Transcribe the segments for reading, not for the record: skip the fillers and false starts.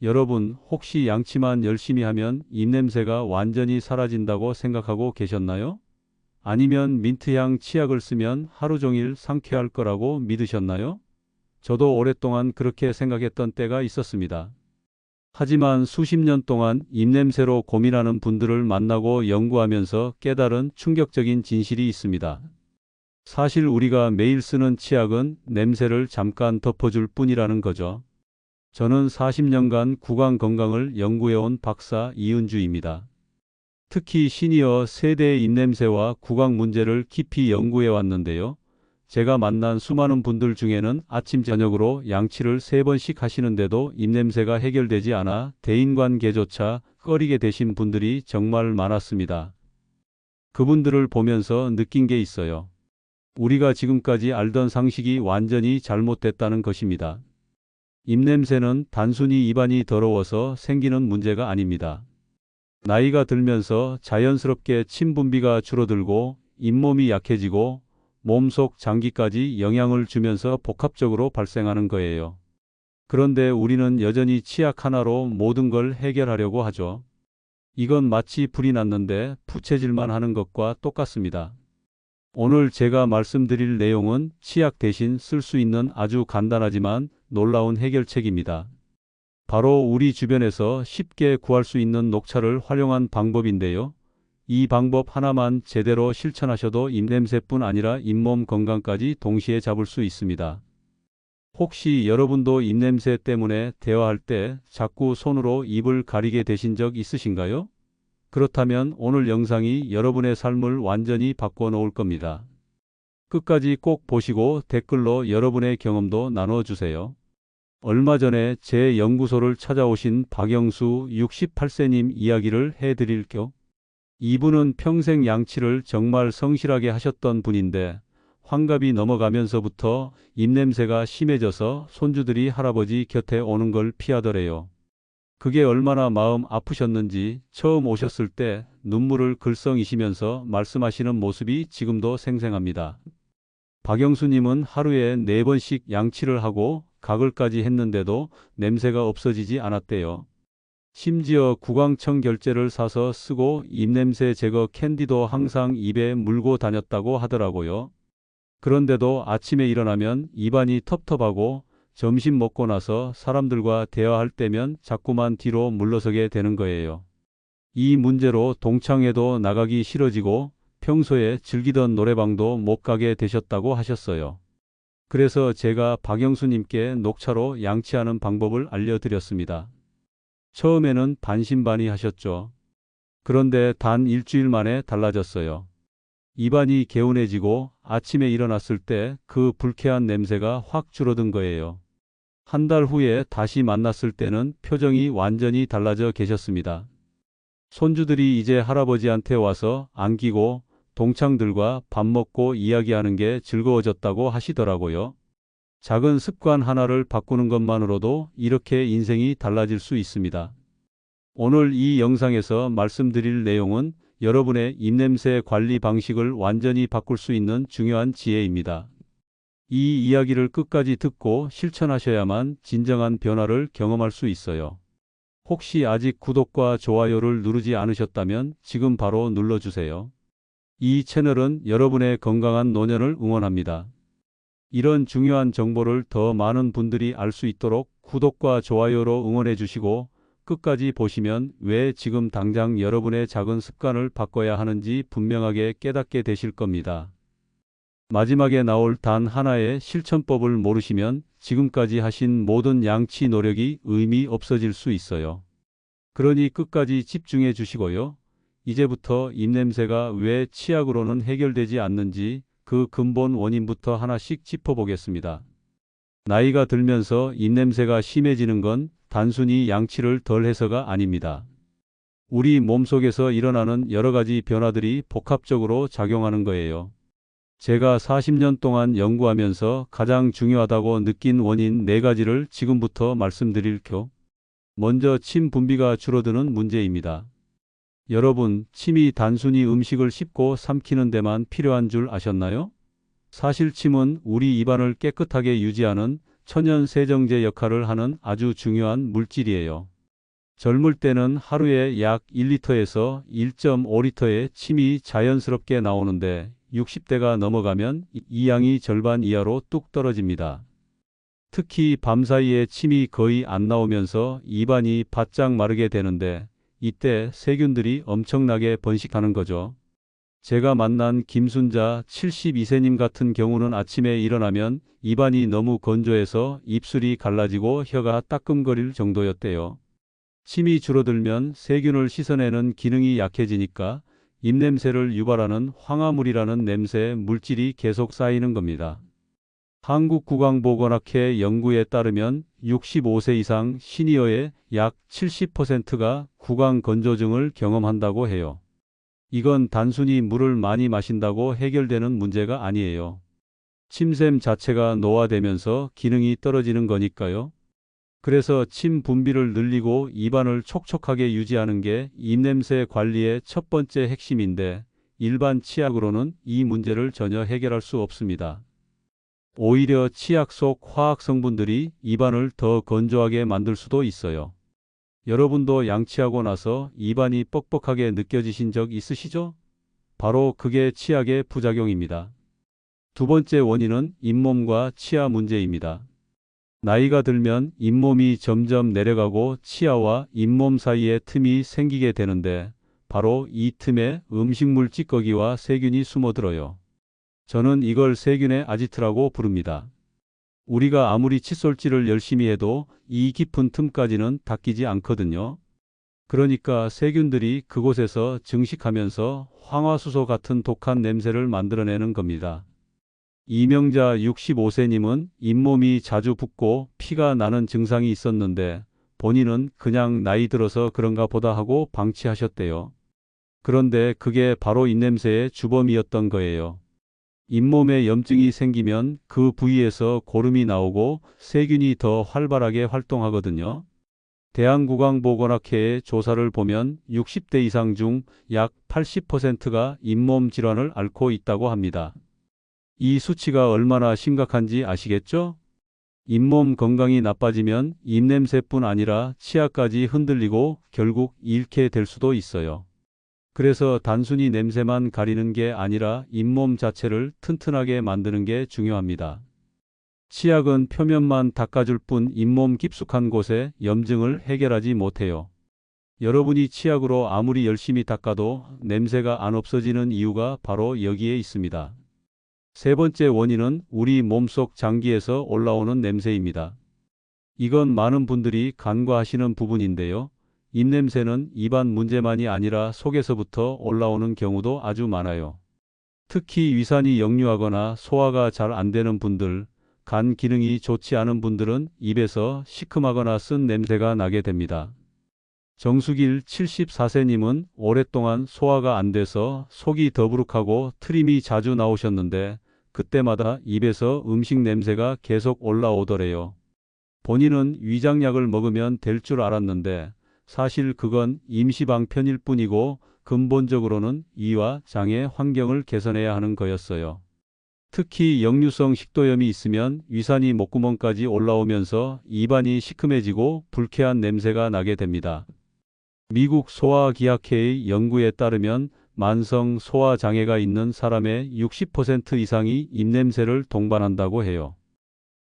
여러분, 혹시 양치만 열심히 하면 입냄새가 완전히 사라진다고 생각하고 계셨나요? 아니면 민트향 치약을 쓰면 하루 종일 상쾌할 거라고 믿으셨나요? 저도 오랫동안 그렇게 생각했던 때가 있었습니다. 하지만 수십 년 동안 입냄새로 고민하는 분들을 만나고 연구하면서 깨달은 충격적인 진실이 있습니다. 사실 우리가 매일 쓰는 치약은 냄새를 잠깐 덮어줄 뿐이라는 거죠. 저는 40년간 구강 건강을 연구해온 박사 이은주입니다. 특히 시니어 세대의 입냄새와 구강 문제를 깊이 연구해 왔는데요. 제가 만난 수많은 분들 중에는 아침 저녁으로 양치를 3번씩 하시는데도 입냄새가 해결되지 않아 대인관계조차 꺼리게 되신 분들이 정말 많았습니다. 그분들을 보면서 느낀 게 있어요. 우리가 지금까지 알던 상식이 완전히 잘못됐다는 것입니다. 입냄새는 단순히 입안이 더러워서 생기는 문제가 아닙니다. 나이가 들면서 자연스럽게 침 분비가 줄어들고 잇몸이 약해지고 몸속 장기까지 영향을 주면서 복합적으로 발생하는 거예요. 그런데 우리는 여전히 치약 하나로 모든 걸 해결하려고 하죠. 이건 마치 불이 났는데 부채질만 하는 것과 똑같습니다. 오늘 제가 말씀드릴 내용은 치약 대신 쓸 수 있는 아주 간단하지만 놀라운 해결책입니다. 바로 우리 주변에서 쉽게 구할 수 있는 녹차를 활용한 방법인데요. 이 방법 하나만 제대로 실천하셔도 입냄새뿐 아니라 잇몸 건강까지 동시에 잡을 수 있습니다. 혹시 여러분도 입냄새 때문에 대화할 때 자꾸 손으로 입을 가리게 되신 적 있으신가요? 그렇다면 오늘 영상이 여러분의 삶을 완전히 바꿔 놓을 겁니다. 끝까지 꼭 보시고 댓글로 여러분의 경험도 나눠주세요. 얼마 전에 제 연구소를 찾아오신 박영수 68세님 이야기를 해드릴게요. 이분은 평생 양치를 정말 성실하게 하셨던 분인데 환갑이 넘어가면서부터 입냄새가 심해져서 손주들이 할아버지 곁에 오는 걸 피하더래요. 그게 얼마나 마음 아프셨는지 처음 오셨을 때 눈물을 글썽이시면서 말씀하시는 모습이 지금도 생생합니다. 박영수님은 하루에 4번씩 양치를 하고 가글까지 했는데도 냄새가 없어지지 않았대요. 심지어 구강청 결제를 사서 쓰고 입냄새 제거 캔디도 항상 입에 물고 다녔다고 하더라고요. 그런데도 아침에 일어나면 입안이 텁텁하고 점심 먹고 나서 사람들과 대화할 때면 자꾸만 뒤로 물러서게 되는 거예요. 이 문제로 동창회도 나가기 싫어지고 평소에 즐기던 노래방도 못 가게 되셨다고 하셨어요. 그래서 제가 박영수님께 녹차로 양치하는 방법을 알려드렸습니다. 처음에는 반신반의하셨죠. 그런데 단 일주일 만에 달라졌어요. 입안이 개운해지고 아침에 일어났을 때 그 불쾌한 냄새가 확 줄어든 거예요. 한 달 후에 다시 만났을 때는 표정이 완전히 달라져 계셨습니다. 손주들이 이제 할아버지한테 와서 안기고 동창들과 밥 먹고 이야기하는 게 즐거워졌다고 하시더라고요. 작은 습관 하나를 바꾸는 것만으로도 이렇게 인생이 달라질 수 있습니다. 오늘 이 영상에서 말씀드릴 내용은 여러분의 입냄새 관리 방식을 완전히 바꿀 수 있는 중요한 지혜입니다. 이 이야기를 끝까지 듣고 실천하셔야만 진정한 변화를 경험할 수 있어요. 혹시 아직 구독과 좋아요를 누르지 않으셨다면 지금 바로 눌러주세요. 이 채널은 여러분의 건강한 노년을 응원합니다. 이런 중요한 정보를 더 많은 분들이 알 수 있도록 구독과 좋아요로 응원해 주시고 끝까지 보시면 왜 지금 당장 여러분의 작은 습관을 바꿔야 하는지 분명하게 깨닫게 되실 겁니다. 마지막에 나올 단 하나의 실천법을 모르시면 지금까지 하신 모든 양치 노력이 의미 없어질 수 있어요. 그러니 끝까지 집중해 주시고요. 이제부터 입냄새가 왜 치약으로는 해결되지 않는지 그 근본 원인부터 하나씩 짚어보겠습니다. 나이가 들면서 입냄새가 심해지는 건 단순히 양치를 덜 해서가 아닙니다. 우리 몸속에서 일어나는 여러 가지 변화들이 복합적으로 작용하는 거예요. 제가 40년 동안 연구하면서 가장 중요하다고 느낀 원인 4가지를 지금부터 말씀드릴게요. 먼저 침 분비가 줄어드는 문제입니다. 여러분, 침이 단순히 음식을 씹고 삼키는 데만 필요한 줄 아셨나요? 사실 침은 우리 입안을 깨끗하게 유지하는 천연 세정제 역할을 하는 아주 중요한 물질이에요. 젊을 때는 하루에 약 1리터에서 1.5리터의 침이 자연스럽게 나오는데 60대가 넘어가면 이 양이 절반 이하로 뚝 떨어집니다. 특히 밤사이에 침이 거의 안 나오면서 입안이 바짝 마르게 되는데 이때 세균들이 엄청나게 번식하는 거죠. 제가 만난 김순자 72세님 같은 경우는 아침에 일어나면 입안이 너무 건조해서 입술이 갈라지고 혀가 따끔거릴 정도였대요. 침이 줄어들면 세균을 씻어내는 기능이 약해지니까 입냄새를 유발하는 황화물이라는 냄새 물질이 계속 쌓이는 겁니다. 한국구강보건학회 연구에 따르면 65세 이상 시니어의 약 70%가 구강건조증을 경험한다고 해요. 이건 단순히 물을 많이 마신다고 해결되는 문제가 아니에요. 침샘 자체가 노화되면서 기능이 떨어지는 거니까요. 그래서 침 분비를 늘리고 입안을 촉촉하게 유지하는 게 입냄새 관리의 첫 번째 핵심인데 일반 치약으로는 이 문제를 전혀 해결할 수 없습니다. 오히려 치약 속 화학 성분들이 입안을 더 건조하게 만들 수도 있어요. 여러분도 양치하고 나서 입안이 뻑뻑하게 느껴지신 적 있으시죠? 바로 그게 치약의 부작용입니다. 두 번째 원인은 잇몸과 치아 문제입니다. 나이가 들면 잇몸이 점점 내려가고 치아와 잇몸 사이에 틈이 생기게 되는데 바로 이 틈에 음식물 찌꺼기와 세균이 숨어들어요. 저는 이걸 세균의 아지트라고 부릅니다. 우리가 아무리 칫솔질을 열심히 해도 이 깊은 틈까지는 닦이지 않거든요. 그러니까 세균들이 그곳에서 증식하면서 황화수소 같은 독한 냄새를 만들어내는 겁니다. 이명자 65세님은 잇몸이 자주 붓고 피가 나는 증상이 있었는데 본인은 그냥 나이 들어서 그런가 보다 하고 방치하셨대요. 그런데 그게 바로 입냄새의 주범이었던 거예요. 잇몸에 염증이 생기면 그 부위에서 고름이 나오고 세균이 더 활발하게 활동하거든요. 대한구강보건학회의 조사를 보면 60대 이상 중 약 80%가 잇몸 질환을 앓고 있다고 합니다. 이 수치가 얼마나 심각한지 아시겠죠? 잇몸 건강이 나빠지면 입냄새뿐 아니라 치아까지 흔들리고 결국 잃게 될 수도 있어요. 그래서 단순히 냄새만 가리는 게 아니라 잇몸 자체를 튼튼하게 만드는 게 중요합니다. 치약은 표면만 닦아줄 뿐 잇몸 깊숙한 곳에 염증을 해결하지 못해요. 여러분이 치약으로 아무리 열심히 닦아도 냄새가 안 없어지는 이유가 바로 여기에 있습니다. 세 번째 원인은 우리 몸속 장기에서 올라오는 냄새입니다. 이건 많은 분들이 간과하시는 부분인데요. 입냄새는 입안 문제만이 아니라 속에서부터 올라오는 경우도 아주 많아요. 특히 위산이 역류하거나 소화가 잘 안 되는 분들, 간 기능이 좋지 않은 분들은 입에서 시큼하거나 쓴 냄새가 나게 됩니다. 정수길 74세님은 오랫동안 소화가 안 돼서 속이 더부룩하고 트림이 자주 나오셨는데 그때마다 입에서 음식 냄새가 계속 올라오더래요. 본인은 위장약을 먹으면 될 줄 알았는데 사실 그건 임시방편일 뿐이고 근본적으로는 이와 장의 환경을 개선해야 하는 거였어요. 특히 역류성 식도염이 있으면 위산이 목구멍까지 올라오면서 입안이 시큼해지고 불쾌한 냄새가 나게 됩니다. 미국 소화기학회의 연구에 따르면 만성 소화장애가 있는 사람의 60% 이상이 입냄새를 동반한다고 해요.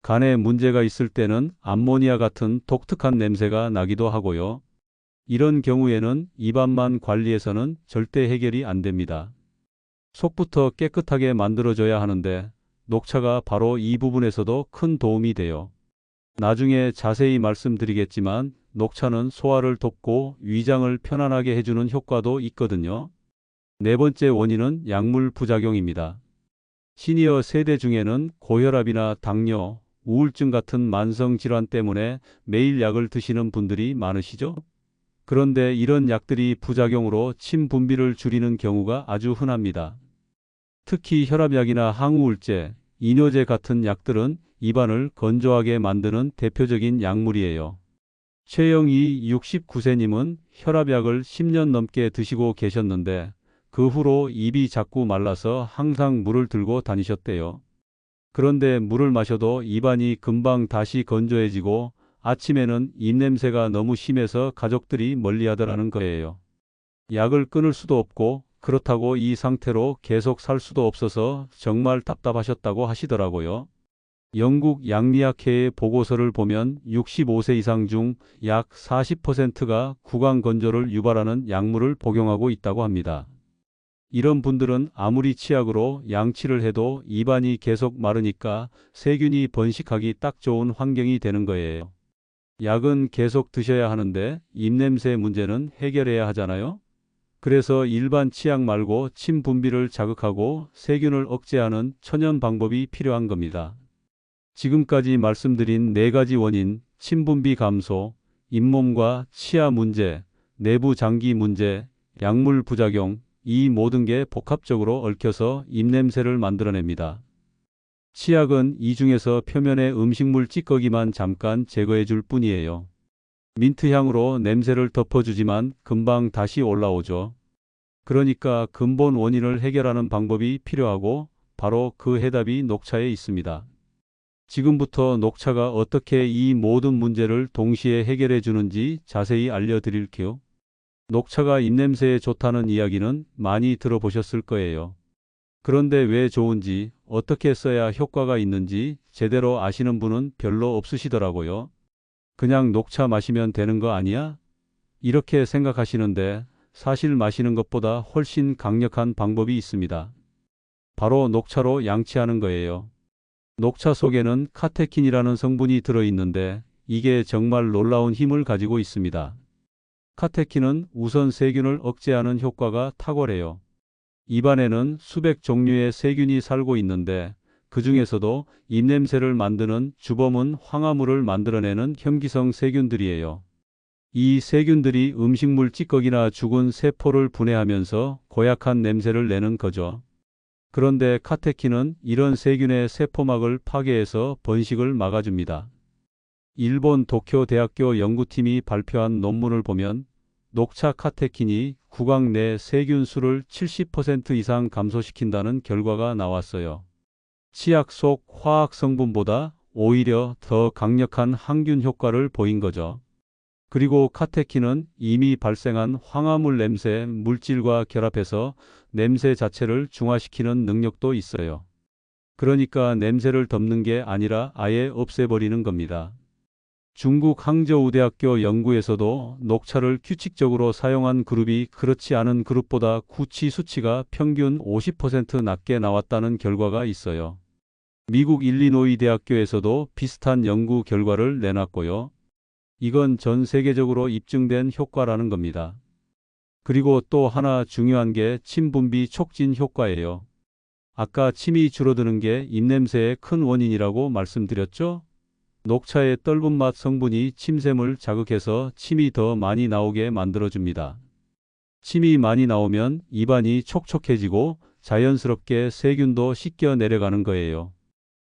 간에 문제가 있을 때는 암모니아 같은 독특한 냄새가 나기도 하고요. 이런 경우에는 입안만 관리해서는 절대 해결이 안 됩니다. 속부터 깨끗하게 만들어줘야 하는데 녹차가 바로 이 부분에서도 큰 도움이 돼요. 나중에 자세히 말씀드리겠지만 녹차는 소화를 돕고 위장을 편안하게 해주는 효과도 있거든요. 네 번째 원인은 약물 부작용입니다. 시니어 세대 중에는 고혈압이나 당뇨, 우울증 같은 만성 질환 때문에 매일 약을 드시는 분들이 많으시죠? 그런데 이런 약들이 부작용으로 침 분비를 줄이는 경우가 아주 흔합니다. 특히 혈압약이나 항우울제, 이뇨제 같은 약들은 입안을 건조하게 만드는 대표적인 약물이에요. 최영희 69세님은 혈압약을 10년 넘게 드시고 계셨는데 그 후로 입이 자꾸 말라서 항상 물을 들고 다니셨대요. 그런데 물을 마셔도 입안이 금방 다시 건조해지고 아침에는 입냄새가 너무 심해서 가족들이 멀리하더라는 거예요. 약을 끊을 수도 없고 그렇다고 이 상태로 계속 살 수도 없어서 정말 답답하셨다고 하시더라고요. 영국 양리학회의 보고서를 보면 65세 이상 중 약 40%가 구강 건조를 유발하는 약물을 복용하고 있다고 합니다. 이런 분들은 아무리 치약으로 양치를 해도 입안이 계속 마르니까 세균이 번식하기 딱 좋은 환경이 되는 거예요. 약은 계속 드셔야 하는데 입냄새 문제는 해결해야 하잖아요. 그래서 일반 치약 말고 침 분비를 자극하고 세균을 억제하는 천연 방법이 필요한 겁니다. 지금까지 말씀드린 네 가지 원인, 침 분비 감소, 잇몸과 치아 문제, 내부 장기 문제, 약물 부작용, 이 모든 게 복합적으로 얽혀서 입냄새를 만들어냅니다. 치약은 이 중에서 표면의 음식물 찌꺼기만 잠깐 제거해 줄 뿐이에요. 민트향으로 냄새를 덮어주지만 금방 다시 올라오죠. 그러니까 근본 원인을 해결하는 방법이 필요하고 바로 그 해답이 녹차에 있습니다. 지금부터 녹차가 어떻게 이 모든 문제를 동시에 해결해 주는지 자세히 알려드릴게요. 녹차가 입냄새에 좋다는 이야기는 많이 들어보셨을 거예요. 그런데 왜 좋은지, 어떻게 써야 효과가 있는지 제대로 아시는 분은 별로 없으시더라고요. 그냥 녹차 마시면 되는 거 아니야? 이렇게 생각하시는데 사실 마시는 것보다 훨씬 강력한 방법이 있습니다. 바로 녹차로 양치하는 거예요. 녹차 속에는 카테킨이라는 성분이 들어있는데 이게 정말 놀라운 힘을 가지고 있습니다. 카테킨은 우선 세균을 억제하는 효과가 탁월해요. 입안에는 수백 종류의 세균이 살고 있는데 그 중에서도 입냄새를 만드는 주범은 황화물을 만들어내는 혐기성 세균들이에요. 이 세균들이 음식물 찌꺼기나 죽은 세포를 분해하면서 고약한 냄새를 내는 거죠. 그런데 카테킨은 이런 세균의 세포막을 파괴해서 번식을 막아줍니다. 일본 도쿄 대학교 연구팀이 발표한 논문을 보면 녹차 카테킨이 구강 내 세균 수를 70% 이상 감소시킨다는 결과가 나왔어요. 치약 속 화학 성분보다 오히려 더 강력한 항균 효과를 보인 거죠. 그리고 카테킨은 이미 발생한 황화물 냄새 물질과 결합해서 냄새 자체를 중화시키는 능력도 있어요. 그러니까 냄새를 덮는 게 아니라 아예 없애버리는 겁니다. 중국 항저우대학교 연구에서도 녹차를 규칙적으로 사용한 그룹이 그렇지 않은 그룹보다 구취 수치가 평균 50% 낮게 나왔다는 결과가 있어요. 미국 일리노이 대학교에서도 비슷한 연구 결과를 내놨고요. 이건 전 세계적으로 입증된 효과라는 겁니다. 그리고 또 하나 중요한 게 침 분비 촉진 효과예요. 아까 침이 줄어드는 게 입냄새의 큰 원인이라고 말씀드렸죠? 녹차의 떫은 맛 성분이 침샘을 자극해서 침이 더 많이 나오게 만들어줍니다. 침이 많이 나오면 입안이 촉촉해지고 자연스럽게 세균도 씻겨 내려가는 거예요.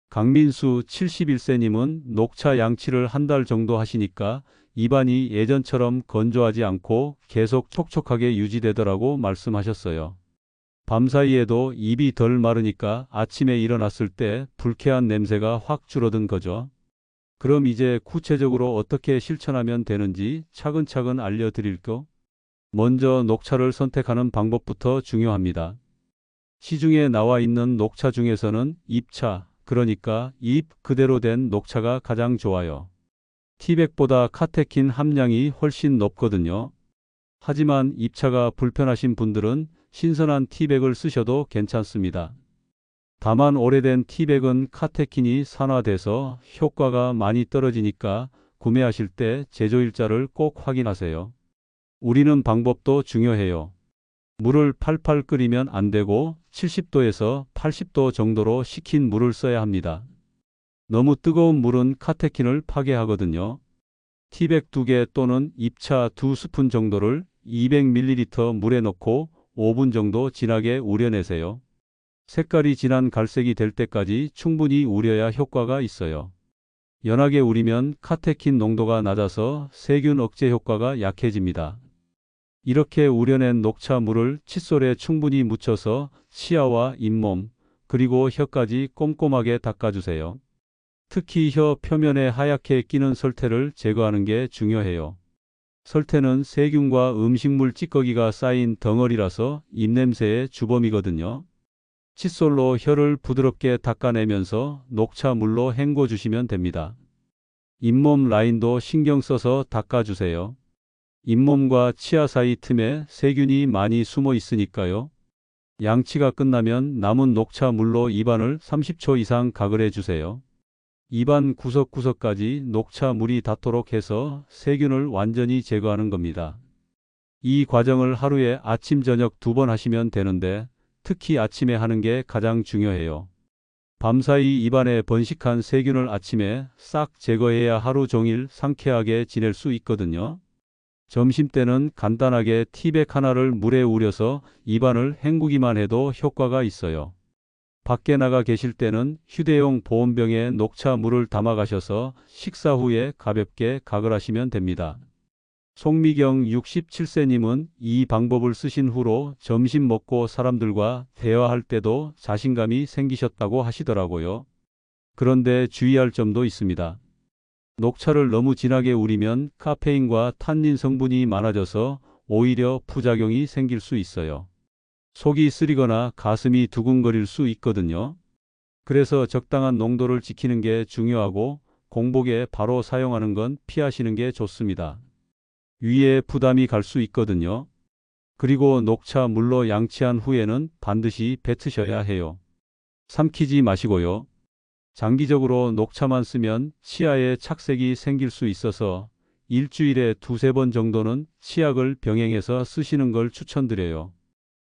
강민수 71세님은 녹차 양치를 한 달 정도 하시니까 입안이 예전처럼 건조하지 않고 계속 촉촉하게 유지되더라고 말씀하셨어요. 밤사이에도 입이 덜 마르니까 아침에 일어났을 때 불쾌한 냄새가 확 줄어든 거죠. 그럼 이제 구체적으로 어떻게 실천하면 되는지 차근차근 알려드릴게요. 먼저 녹차를 선택하는 방법부터 중요합니다. 시중에 나와 있는 녹차 중에서는 잎차, 그러니까 잎 그대로 된 녹차가 가장 좋아요. 티백보다 카테킨 함량이 훨씬 높거든요. 하지만 잎차가 불편하신 분들은 신선한 티백을 쓰셔도 괜찮습니다. 다만 오래된 티백은 카테킨이 산화돼서 효과가 많이 떨어지니까 구매하실 때 제조일자를 꼭 확인하세요. 우리는 방법도 중요해요. 물을 팔팔 끓이면 안 되고 70도에서 80도 정도로 식힌 물을 써야 합니다. 너무 뜨거운 물은 카테킨을 파괴하거든요. 티백 2개 또는 잎차 2스푼 정도를 200ml 물에 넣고 5분 정도 진하게 우려내세요. 색깔이 진한 갈색이 될 때까지 충분히 우려야 효과가 있어요. 연하게 우리면 카테킨 농도가 낮아서 세균 억제 효과가 약해집니다. 이렇게 우려낸 녹차 물을 칫솔에 충분히 묻혀서 치아와 잇몸, 그리고 혀까지 꼼꼼하게 닦아주세요. 특히 혀 표면에 하얗게 끼는 설태를 제거하는 게 중요해요. 설태는 세균과 음식물 찌꺼기가 쌓인 덩어리라서 입냄새의 주범이거든요. 칫솔로 혀를 부드럽게 닦아내면서 녹차 물로 헹궈 주시면 됩니다. 잇몸 라인도 신경 써서 닦아주세요. 잇몸과 치아 사이 틈에 세균이 많이 숨어 있으니까요. 양치가 끝나면 남은 녹차 물로 입안을 30초 이상 가글해 주세요. 입안 구석구석까지 녹차 물이 닿도록 해서 세균을 완전히 제거하는 겁니다. 이 과정을 하루에 아침 저녁 2번 하시면 되는데 특히 아침에 하는 게 가장 중요해요. 밤사이 입안에 번식한 세균을 아침에 싹 제거해야 하루 종일 상쾌하게 지낼 수 있거든요. 점심때는 간단하게 티백 하나를 물에 우려서 입안을 헹구기만 해도 효과가 있어요. 밖에 나가 계실 때는 휴대용 보온병에 녹차 물을 담아 가셔서 식사 후에 가볍게 가글하시면 됩니다. 송미경 67세님은 이 방법을 쓰신 후로 점심 먹고 사람들과 대화할 때도 자신감이 생기셨다고 하시더라고요. 그런데 주의할 점도 있습니다. 녹차를 너무 진하게 우리면 카페인과 탄닌 성분이 많아져서 오히려 부작용이 생길 수 있어요. 속이 쓰리거나 가슴이 두근거릴 수 있거든요. 그래서 적당한 농도를 지키는 게 중요하고 공복에 바로 사용하는 건 피하시는 게 좋습니다. 위에 부담이 갈 수 있거든요. 그리고 녹차 물로 양치한 후에는 반드시 뱉으셔야 해요. 삼키지 마시고요. 장기적으로 녹차만 쓰면 치아에 착색이 생길 수 있어서 일주일에 2~3번 정도는 치약을 병행해서 쓰시는 걸 추천드려요.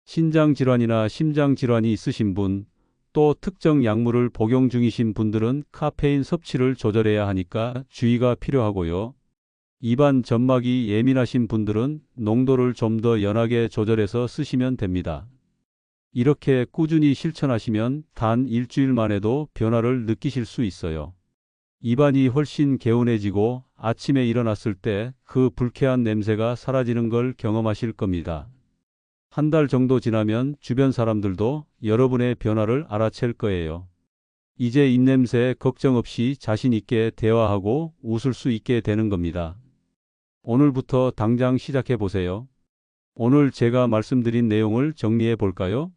신장질환이나 심장질환이 있으신 분, 또 특정 약물을 복용 중이신 분들은 카페인 섭취를 조절해야 하니까 주의가 필요하고요. 입안 점막이 예민하신 분들은 농도를 좀 더 연하게 조절해서 쓰시면 됩니다. 이렇게 꾸준히 실천하시면 단 일주일만 해도 변화를 느끼실 수 있어요. 입안이 훨씬 개운해지고 아침에 일어났을 때 그 불쾌한 냄새가 사라지는 걸 경험하실 겁니다. 한 달 정도 지나면 주변 사람들도 여러분의 변화를 알아챌 거예요. 이제 입냄새 걱정 없이 자신 있게 대화하고 웃을 수 있게 되는 겁니다. 오늘부터 당장 시작해 보세요. 오늘 제가 말씀드린 내용을 정리해 볼까요?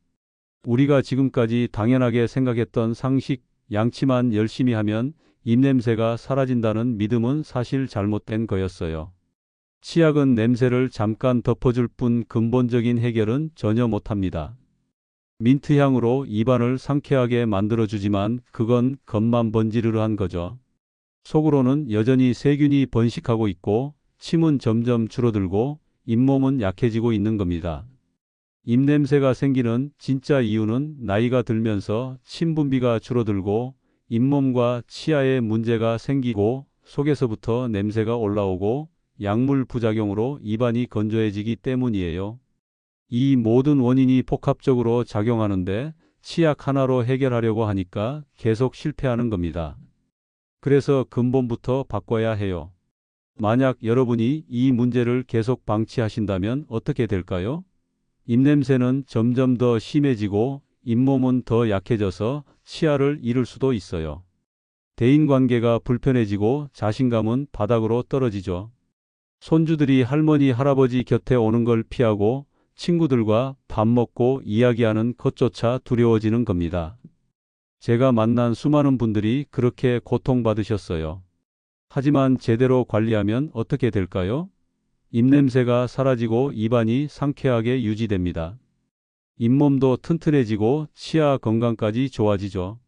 우리가 지금까지 당연하게 생각했던 상식, 양치만 열심히 하면 입냄새가 사라진다는 믿음은 사실 잘못된 거였어요. 치약은 냄새를 잠깐 덮어줄 뿐 근본적인 해결은 전혀 못합니다. 민트향으로 입안을 상쾌하게 만들어주지만 그건 겉만 번지르르한 거죠. 속으로는 여전히 세균이 번식하고 있고 침은 점점 줄어들고 잇몸은 약해지고 있는 겁니다. 입냄새가 생기는 진짜 이유는 나이가 들면서 침 분비가 줄어들고 잇몸과 치아에 문제가 생기고 속에서부터 냄새가 올라오고 약물 부작용으로 입안이 건조해지기 때문이에요. 이 모든 원인이 복합적으로 작용하는데 치약 하나로 해결하려고 하니까 계속 실패하는 겁니다. 그래서 근본부터 바꿔야 해요. 만약 여러분이 이 문제를 계속 방치하신다면 어떻게 될까요? 입냄새는 점점 더 심해지고 잇몸은 더 약해져서 치아를 잃을 수도 있어요. 대인관계가 불편해지고 자신감은 바닥으로 떨어지죠. 손주들이 할머니, 할아버지 곁에 오는 걸 피하고 친구들과 밥 먹고 이야기하는 것조차 두려워지는 겁니다. 제가 만난 수많은 분들이 그렇게 고통받으셨어요. 하지만 제대로 관리하면 어떻게 될까요? 입냄새가 사라지고 입안이 상쾌하게 유지됩니다. 잇몸도 튼튼해지고 치아 건강까지 좋아지죠.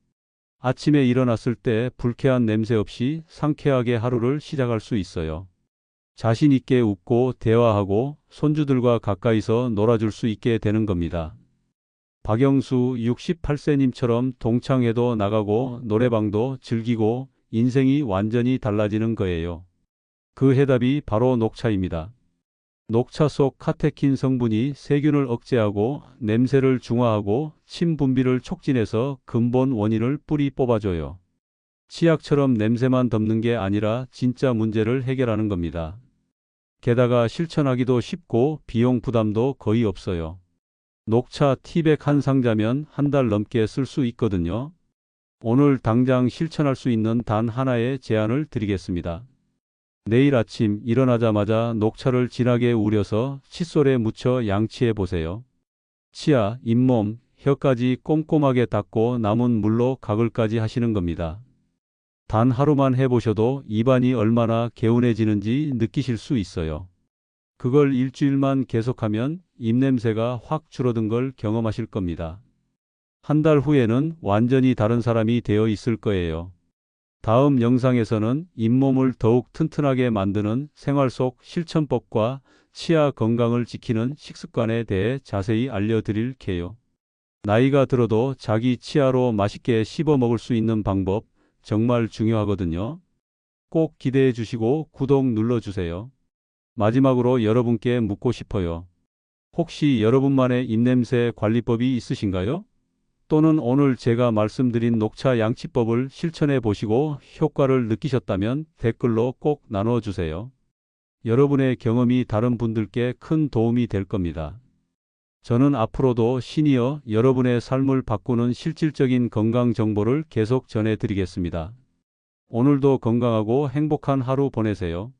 아침에 일어났을 때 불쾌한 냄새 없이 상쾌하게 하루를 시작할 수 있어요. 자신 있게 웃고 대화하고 손주들과 가까이서 놀아줄 수 있게 되는 겁니다. 박영수 68세님처럼 동창회도 나가고 노래방도 즐기고 인생이 완전히 달라지는 거예요. 그 해답이 바로 녹차입니다. 녹차 속 카테킨 성분이 세균을 억제하고 냄새를 중화하고 침 분비를 촉진해서 근본 원인을 뿌리 뽑아줘요. 치약처럼 냄새만 덮는 게 아니라 진짜 문제를 해결하는 겁니다. 게다가 실천하기도 쉽고 비용 부담도 거의 없어요. 녹차 티백 한 상자면 한 달 넘게 쓸 수 있거든요. 오늘 당장 실천할 수 있는 단 하나의 제안을 드리겠습니다. 내일 아침 일어나자마자 녹차를 진하게 우려서 칫솔에 묻혀 양치해 보세요. 치아, 잇몸, 혀까지 꼼꼼하게 닦고 남은 물로 가글까지 하시는 겁니다. 단 하루만 해보셔도 입안이 얼마나 개운해지는지 느끼실 수 있어요. 그걸 일주일만 계속하면 입냄새가 확 줄어든 걸 경험하실 겁니다. 한 달 후에는 완전히 다른 사람이 되어 있을 거예요. 다음 영상에서는 잇몸을 더욱 튼튼하게 만드는 생활 속 실천법과 치아 건강을 지키는 식습관에 대해 자세히 알려드릴게요. 나이가 들어도 자기 치아로 맛있게 씹어 먹을 수 있는 방법 정말 중요하거든요. 꼭 기대해 주시고 구독 눌러주세요. 마지막으로 여러분께 묻고 싶어요. 혹시 여러분만의 입냄새 관리법이 있으신가요? 또는 오늘 제가 말씀드린 녹차 양치법을 실천해 보시고 효과를 느끼셨다면 댓글로 꼭 나눠주세요. 여러분의 경험이 다른 분들께 큰 도움이 될 겁니다. 저는 앞으로도 시니어 여러분의 삶을 바꾸는 실질적인 건강 정보를 계속 전해드리겠습니다. 오늘도 건강하고 행복한 하루 보내세요.